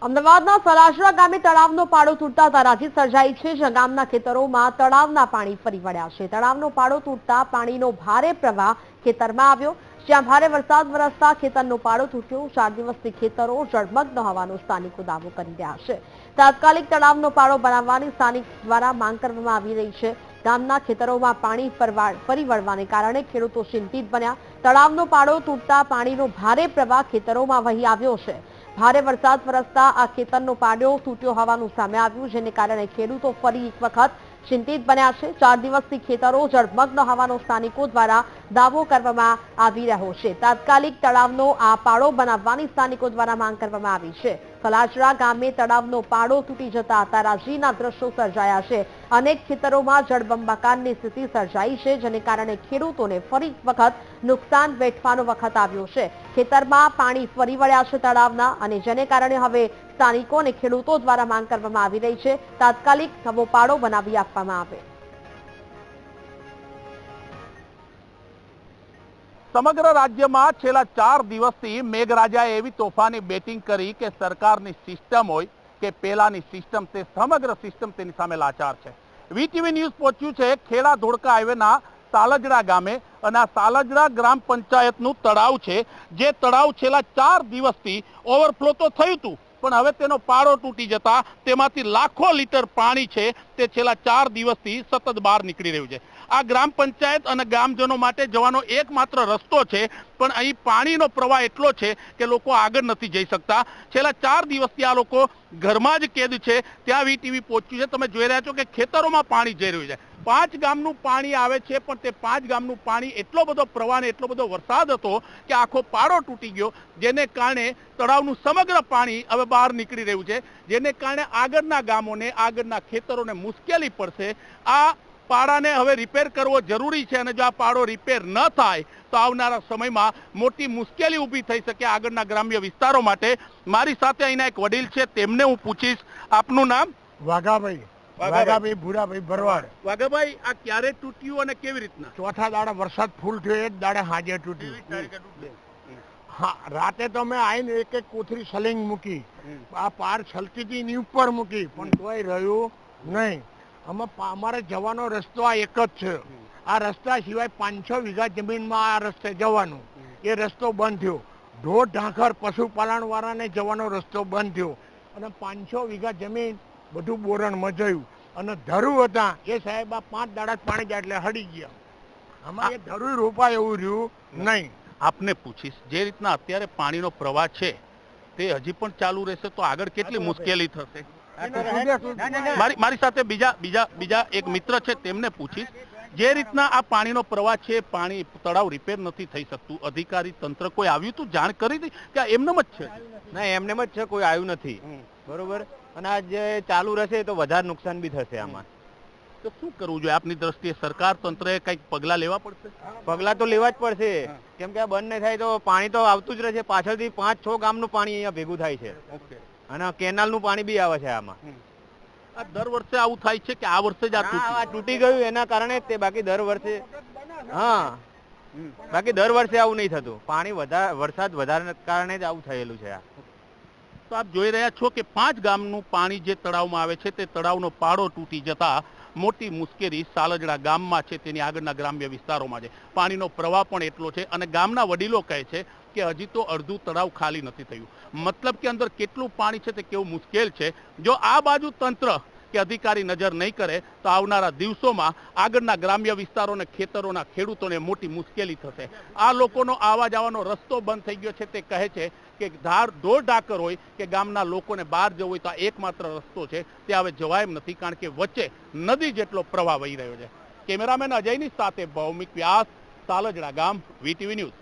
અમદાવાદના સલાજરા ગામે તળાવનો પાડો તૂટતા તારાજી સર્જાઈ છે। જ્યાં ગામના ખેતરોમાં તળાવના પાણી ફરી વળ્યા છે। તળાવનો પાડો તૂટતા પાણીનો ભારે પ્રવાહ ખેતરમાં આવ્યો। જ્યાં ભારે વરસાદ વરસતા ખેતરનો પાડો તૂટ્યો। 4 દિવસથી ખેતરો જળમગ્ન હોવાનો સ્થાનિકો દાવો કરી રહ્યા છે। તાત્કાલિક તળાવનો પાડો બનાવવાની સ્થાનિક દ્વારા માંગ કરવામાં આવી રહી છે। ગામના ખેતરોમાં પાણી ફરી વળવાને કારણે ખેડૂતો ચિંતિત બન્યા। તળાવનો પાડો તૂટતા પાણીનો ભારે પ્રવાહ ખેતરોમાં વહી આવ્યો છે। ભારે વરસાદ વરસતા આ ખેતરનો પાડો તૂટ્યો હોવાનું સામે આવ્યું, જેને કારણે ખેડૂતો ફરી એક વખત ચિંતિત બન્યા છે। 4 દિવસથી ખેતરો જળમગ્ન હોવાનો સ્થાનિકો દ્વારા દાવો કરવામાં આવી રહ્યો છે। તાત્કાલિક તળાવનો આ પાડો બનાવવાની સ્થાનિકો દ્વારા માંગ કરવામાં આવી છે। સલાજરા ગામે તળાવનો પાડો તૂટી જતા તારાજીના દ્રશ્યો સર્જાયા છે। અનેક ખેતરોમાં જળબંબાકારની સ્થિતિ સર્જાઈ છે, જેને કારણે ખેડૂતોને ફરી એક વખત નુકસાન વેઠવાનો વખત આવ્યો છે। ખેતરમાં પાણી ફરી વળ્યા છે તળાવના, અને જેને કારણે હવે સ્થાનિકો અને ખેડૂતો દ્વારા માંગ કરવામાં આવી રહી છે, તાત્કાલિક નવો પાડો બનાવી આપવામાં આવે। સમગ્ર રાજ્યમાં છેલ્લા 4 દિવસથી મેઘરાજાએ એવી તોફાની બેટિંગ કરી કે સરકારની સિસ્ટમ હોય કે પેલાની સિસ્ટમ, તે સમગ્ર સિસ્ટમ તેની સામે લાચાર છે। વીટીવી ન્યૂઝ પહોંચ્યું છે ખેડા ધોળકા હાઈવેના સાલજડા ગામે, અને આ સાલજડા ગ્રામ પંચાયતનું તળાવ છે, જે તળાવ છેલ્લા 4 દિવસથી ઓવરફ્લો તો થયું હતું, પણ હવે તેનો પાડો તૂટી જતા તેમાંથી લાખો લીટર પાણી છે તે છેલ્લા 4 દિવસથી સતત બહાર નીકળી રહ્યું છે। આ ગ્રામ પંચાયત અને ગામજનો માટે જવાનો એકમાત્ર રસ્તો છે, પણ અહીં પાણીનો પ્રવાહ એટલો છે કે લોકો આગળ નથી જઈ શકતા। છેલ્લા 4 દિવસથી આ લોકો ઘરમાં જ કેદ છે। ત્યાં વીટીવી પહોંચ્યું છે। તમે જોઈ રહ્યા છો કે ખેતરોમાં પાણી જઈ રહ્યું છે। 5 ગામનું પાણી આવે છે, પણ તે 5 ગામનું પાણી એટલો બધો પ્રવાહ ને એટલો બધો વરસાદ હતો કે આખો પાડો તૂટી ગયો, જેને કારણે તળાવનું સમગ્ર પાણી હવે બહાર નીકળી રહ્યું છે, જેને કારણે આગળના ગામોને, આગળના ખેતરોને મુશ્કેલી પડશે। આ પાડાને હવે રિપેર કરવો જરૂરી છે, અને જો આ પાડો રિપેર ન થાય તો આવનારા સમયમાં મોટી મુશ્કેલી ઊભી થઈ શકે આગળના ગ્રામ્ય વિસ્તારો માટે। મારી સાથે અહીંના એક વડીલ છે, તેમને હું પૂછીશ। આપનું નામ? વાઘાભાઈ ભૂરાભાઈ ભરવાડ। વાઘાભાઈ, આ ક્યારે તૂટ્યું અને કેવી રીતના? ચોથા દાડે વરસાદ ફૂલ થયો, એ જ દાડે હાજે તૂટ્યું। હા, રાતે તો મેં આવીને એક એક કોથળી સલિંગ મૂકી, આ પાર છલતી હતી એની ઉપર મૂકી, પણ તોય રહ્યું નહીં। અમારે જવાનો રસ્તો આ એક જ છે। આ રસ્તા સિવાય 500 વીઘા જમીનમાં આ રસ્તે જવાનું, એ રસ્તો બંધ થયો। ઢોર ઢાંખર પશુપાલન વાળાને જવાનો રસ્તો બંધ થયો, અને 500 વીઘા જમીન બધું બોરણમાં જયું, અને ધરું હતા એ સાહેબ આ 5 દાડા પાણી જાય એટલે હડી ગયા। આમાં એ ધરું રોપાય એવું રહ્યું નહીં। આપને પૂછીશ, જે રીતના અત્યારે પાણીનો પ્રવાહ છે તે હજી પણ ચાલુ રહેશે તો આગળ કેટલી મુશ્કેલી થશે? મારી સાથે બીજા એક મિત્ર છે, તેમને પૂછીશ। જે રીતના આ પાણીનો પ્રવાહ છે, પાણી તળાવ રિપેર નથી થઈ શકતું, અધિકારી તંત્ર કોઈ આવ્યું તું, જાણ કરી હતી કે એમનેમ જ છે? ના, એમનેમ જ છે, કોઈ આવ્યું નથી, બરોબર। અને આ જે ચાલુ રહેશે તો વધારે નુકસાન બી થશે આમાં। તો શું કરવું જોઈએ આપની દ્રષ્ટિએ? સરકાર તંત્રએ કંઈક પગલાં લેવા પડશે? પગલાં તો લેવા જ પડશે, કેમ કે આ બંધ નહીં થાય તો પાણી તો આવતું જ રહેશે। પાછળથી 5-6 ગામનું પાણી અહીંયા ભેગું થાય છે, અને કેનાલનું પાણી બી આવે છે આમાં। આ દર વર્ષે આવું થાય છે કે આ વર્ષે જ આ તૂટી ગયું એના કારણે જ તે, બાકી દર વર્ષે બાકી દર વર્ષે આવું નહીં થતું। પાણી વરસાદ વધારે કારણે જ આવું થયેલું છે આ। તો આપ જોઈ રહ્યા છો કે 5 ગામનું પાણી જે તળાવમાં આવે છે, તે તળાવનો પાડો તૂટી જતા મોટી મુશ્કેલી સાલજડા ગામમાં છે, તેની આગળના ગ્રામ્ય વિસ્તારોમાં છે। પાણીનો પ્રવાહ પણ એટલો છે, અને ગામના વડીલો કહે છે કે હજી તો અડધું તળાવ ખાલી નથી થયું, મતલબ કે અંદર કેટલું પાણી છે તે કેવું મુશ્કેલ છે। જો આ બાજુ તંત્ર કે અધિકારી નજર નહીં કરે તો આવનારા દિવસોમાં આગળના ગ્રામ્ય વિસ્તારોને, ખેતરોના ખેડૂતોને મોટી મુશ્કેલી થશે। આ લોકોનો આવવા જવાનો રસ્તો બંધ થઈ ગયો છે। તે કહે છે કે ઢોર ઢાકર હોય કે ગામના લોકોને બહાર જવું હોય તો આ એકમાત્ર રસ્તો છે, તે હવે જવાય એમ નથી, કારણ કે વચ્ચે નદી જેટલો પ્રવાહ વહી રહ્યો છે। કેમેરામેન અજયની સાથે ભૌમિક વ્યાસ, સાલજડા ગામ, વીટીવી ન્યૂઝ।